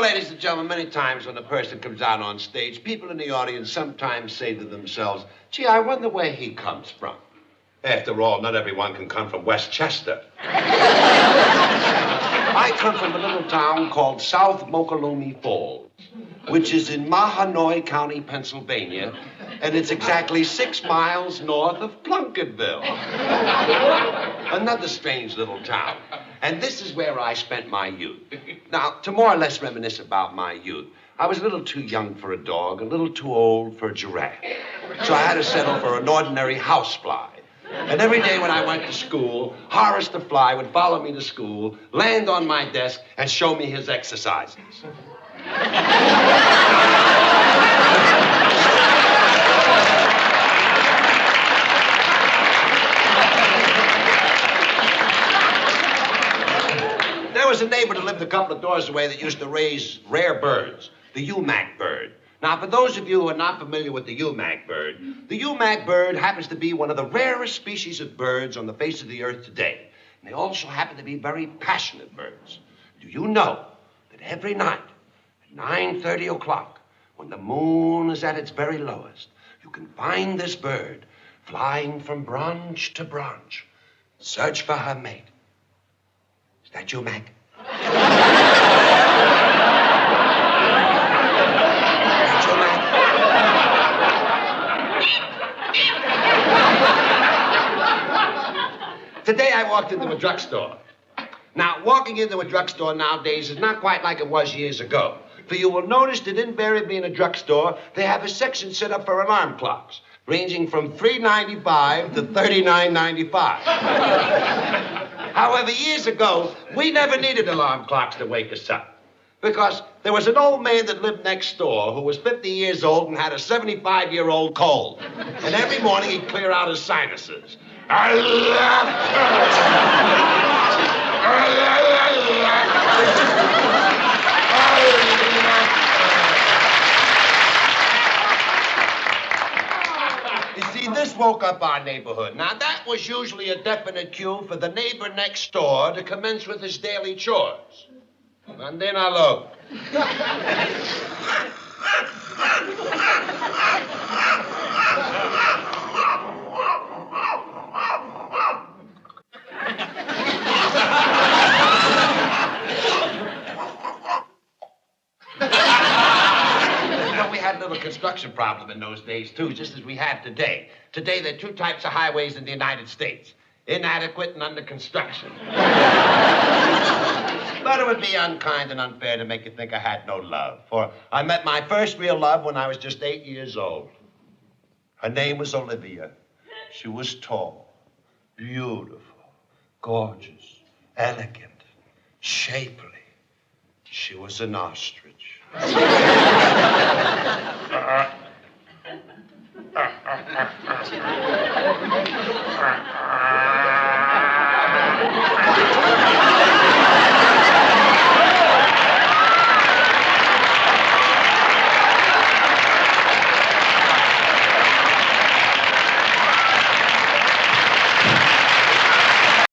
ladies and gentlemen, many times when a person comes out on stage, people in the audience sometimes say to themselves, gee, I wonder where he comes from. After all, not everyone can come from Westchester. I come from a little town called South Mokelumne Falls, which is in Mahanoy County, Pennsylvania, and it's exactly 6 miles north of Plunketville. Another strange little town. And this is where I spent my youth. Now, to more or less reminisce about my youth, I was a little too young for a dog, a little too old for a giraffe. So I had to settle for an ordinary housefly. And every day when I went to school, Horace the fly would follow me to school, land on my desk, and show me his exercises. There was a neighbor that lived a couple of doors away that used to raise rare birds, the Umac bird. Now, for those of you who are not familiar with the Umac bird happens to be one of the rarest species of birds on the face of the earth today. And they also happen to be very passionate birds. Do you know that every night at 9:30 o'clock, when the moon is at its very lowest, you can find this bird flying from branch to branch, search for her mate? Is that you, Mac? Today I walked into a drugstore. Now, walking into a drugstore nowadays is not quite like it was years ago. For you will notice that invariably in a drugstore, they have a section set up for alarm clocks, ranging from $3.95 to $39.95. However, years ago, we never needed alarm clocks to wake us up. Because there was an old man that lived next door who was 50 years old and had a 75-year-old cold. And every morning he'd clear out his sinuses. You see, this woke up our neighborhood. Now, that was usually a definite cue for the neighbor next door to commence with his daily chores. Mandina look. We had a little construction problem in those days, too, just as we have today. Today, there are 2 types of highways in the United States. Inadequate and under construction. But it would be unkind and unfair to make you think I had no love. For I met my first real love when I was just 8 years old. Her name was Olivia. She was tall, beautiful, gorgeous, elegant, shapely. She was an ostrich.